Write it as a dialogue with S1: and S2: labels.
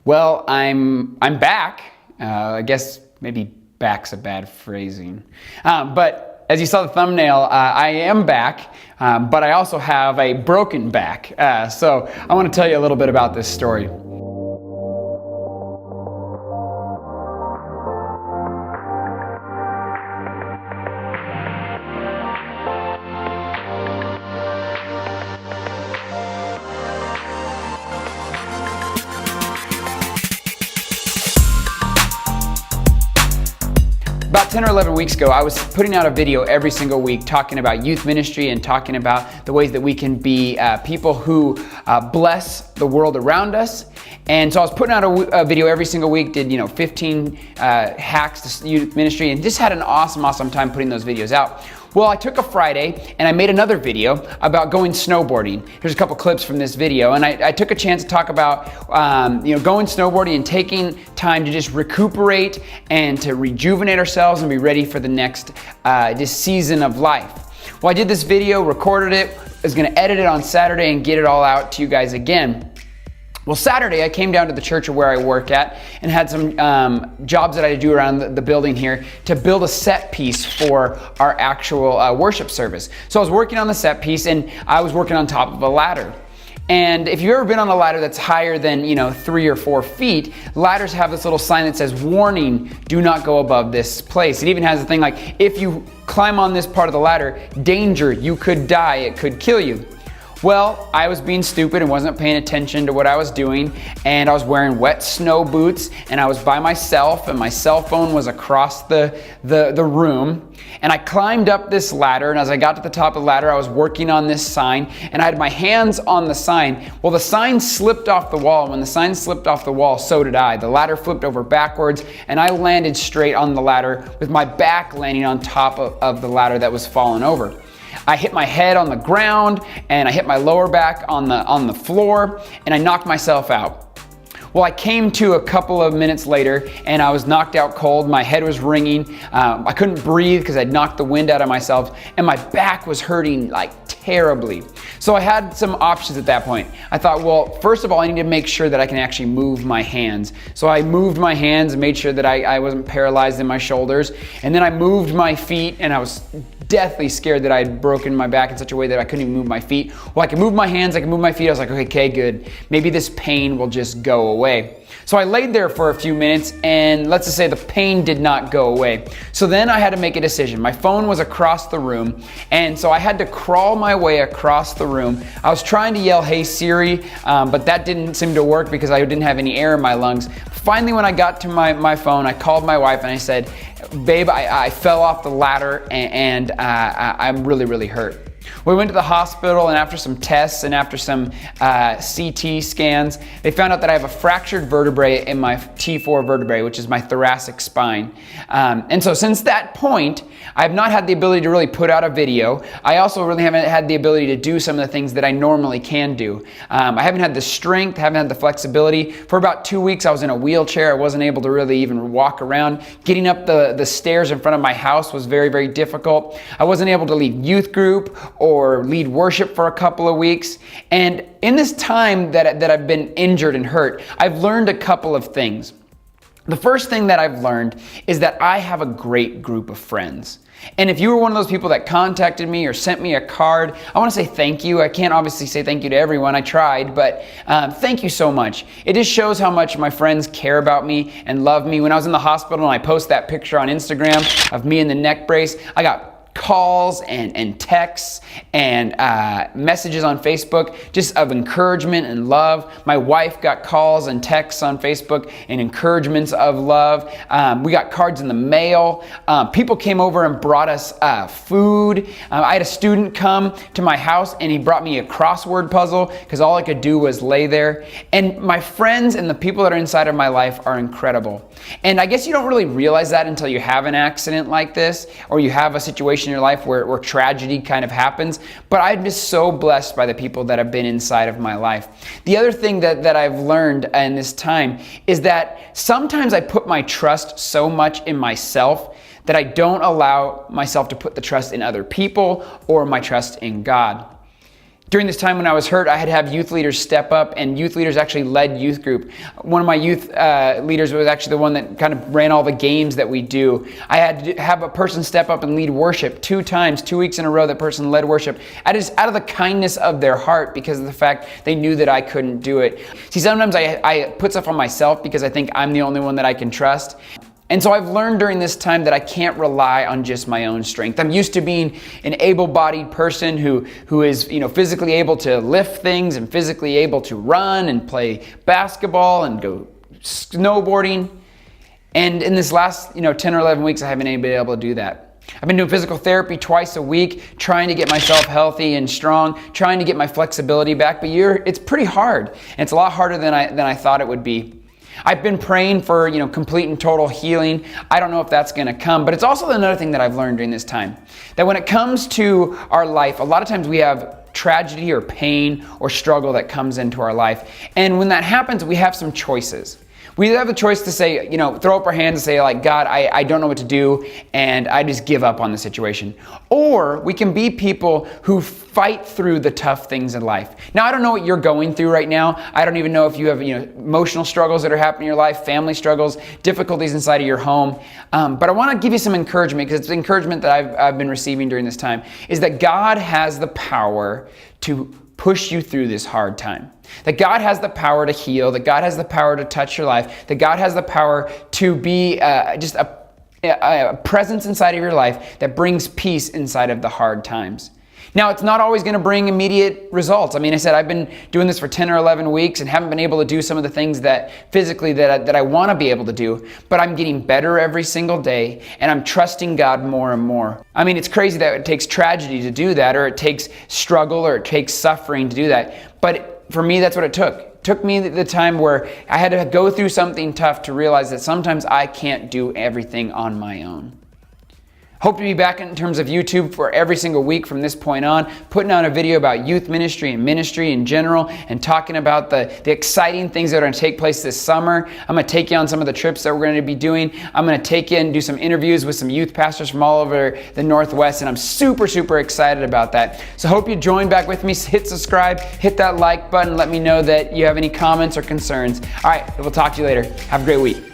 S1: Well, I'm back. I guess maybe back's a bad phrasing. But as you saw the thumbnail, I am back, but I also have a broken back. So I want to tell you a little bit about this story. About 10 or 11 weeks ago, I was putting out a video every single week talking about youth ministry and talking about the ways that we can be people who bless the world around us. And so I was putting out a video every single week, did 15 hacks to youth ministry, and just had an awesome time putting those videos out. Well, I took a Friday and I made another video about going snowboarding. Here's a couple clips from this video, and I took a chance to talk about going snowboarding and taking time to just recuperate and to rejuvenate ourselves and be ready for the next this season of life. Well, I did this video, recorded it, was going to edit it on Saturday and get it all out to you guys again. Well, Saturday I came down to the church where I work at and had some jobs that I had to do around the building here to build a set piece for our actual worship service. So I was working on the set piece and I was working on top of a ladder. And if you've ever been on a ladder that's higher than 3 or 4 feet, ladders have this little sign that says, "Warning, do not go above this place." It even has a thing like, if you climb on this part of the ladder, danger, you could die, it could kill you. Well, I was being stupid and wasn't paying attention to what I was doing, and I was wearing wet snow boots, and I was by myself, and my cell phone was across the room, and I climbed up this ladder, and as I got to the top of the ladder, I was working on this sign, and I had my hands on the sign. Well, the sign slipped off the wall, and when the sign slipped off the wall, so did I. The ladder flipped over backwards, and I landed straight on the ladder with my back landing on top of the ladder that was falling over. I hit my head on the ground and I hit my lower back on the floor, and I knocked myself out. Well, I came to a couple of minutes later and I was knocked out cold. My head was ringing. I couldn't breathe because I'd knocked the wind out of myself, and my back was hurting like terribly. So I had some options at that point. I thought, well, first of all, I need to make sure that I can actually move my hands. So I moved my hands and made sure that I wasn't paralyzed in my shoulders. And then I moved my feet, and I was deathly scared that I had broken my back in such a way that I couldn't even move my feet. Well, I could move my hands, I could move my feet. I was like, okay, good. Maybe this pain will just go away. So I laid there for a few minutes, and let's just say the pain did not go away. So then I had to make a decision. My phone was across the room, and so I had to crawl my way across the room. I was trying to yell, "Hey Siri," but that didn't seem to work because I didn't have any air in my lungs. Finally, when I got to my phone, I called my wife and I said, "Babe, I fell off the ladder and I'm really hurt." We went to the hospital, and after some tests and after some CT scans, they found out that I have a fractured vertebrae in my T4 vertebrae, which is my thoracic spine. And so since that point, I have not had the ability to really put out a video. I also really haven't had the ability to do some of the things that I normally can do. I haven't had the strength, haven't had the flexibility. For about 2 weeks, I was in a wheelchair. I wasn't able to really even walk around. Getting up the stairs in front of my house was very difficult. I wasn't able to lead youth group or lead worship for a couple of weeks. And in this time that I've been injured and hurt, I've learned a couple of things. The first thing that I've learned is that I have a great group of friends. And if you were one of those people that contacted me or sent me a card, I want to say thank you. I can't obviously say thank you to everyone. I tried, but thank you so much. It just shows how much my friends care about me and love me. When I was in the hospital and I post that picture on Instagram of me in the neck brace, I got calls and texts and messages on Facebook just of encouragement and love. My wife got calls and texts on Facebook and encouragements of love. We got cards in the mail. People came over and brought us food. I had a student come to my house and he brought me a crossword puzzle because all I could do was lay there. And my friends and the people that are inside of my life are incredible. And I guess you don't really realize that until you have an accident like this, or you have a situation in your life where tragedy kind of happens. But I'm just so blessed by the people that have been inside of my life. The other thing that I've learned in this time is that sometimes I put my trust so much in myself that I don't allow myself to put the trust in other people or my trust in God. During this time when I was hurt, I had to have youth leaders step up, and youth leaders actually led youth group. One of my youth leaders was actually the one that kind of ran all the games that we do. I had to have a person step up and lead worship 2 times, 2 weeks in a row. That person led worship out of the kindness of their heart, because of the fact they knew that I couldn't do it. See, sometimes I put stuff on myself because I think I'm the only one that I can trust. And so I've learned during this time that I can't rely on just my own strength. I'm used to being an able-bodied person who is, physically able to lift things and physically able to run and play basketball and go snowboarding. And in this last, 10 or 11 weeks, I haven't been able to do that. I've been doing physical therapy twice a week, trying to get myself healthy and strong, trying to get my flexibility back. But it's pretty hard. And it's a lot harder than I thought it would be. I've been praying for, complete and total healing. I don't know if that's going to come, but it's also another thing that I've learned during this time, that when it comes to our life, a lot of times we have tragedy or pain or struggle that comes into our life. And when that happens, we have some choices. We have the choice to say, throw up our hands and say, like, God, I don't know what to do, and I just give up on the situation. Or we can be people who fight through the tough things in life. Now, I don't know what you're going through right now. I don't even know if you have, emotional struggles that are happening in your life, family struggles, difficulties inside of your home. But I want to give you some encouragement, because it's the encouragement that I've been receiving during this time, is that God has the power to push you through this hard time. That God has the power to heal, that God has the power to touch your life, that God has the power to be just a presence inside of your life that brings peace inside of the hard times. Now, it's not always going to bring immediate results. I mean, I said I've been doing this for 10 or 11 weeks and haven't been able to do some of the things that physically that I want to be able to do, but I'm getting better every single day, and I'm trusting God more and more. I mean, it's crazy that it takes tragedy to do that, or it takes struggle, or it takes suffering to do that. But for me, that's what it took. It took me the time where I had to go through something tough to realize that sometimes I can't do everything on my own. Hope to be back in terms of YouTube for every single week from this point on, putting out a video about youth ministry and ministry in general, and talking about the exciting things that are going to take place this summer. I'm going to take you on some of the trips that we're going to be doing. I'm going to take you and do some interviews with some youth pastors from all over the Northwest, and I'm super, super excited about that. So hope you join back with me. Hit subscribe, hit that like button, let me know that you have any comments or concerns. All right, we'll talk to you later. Have a great week.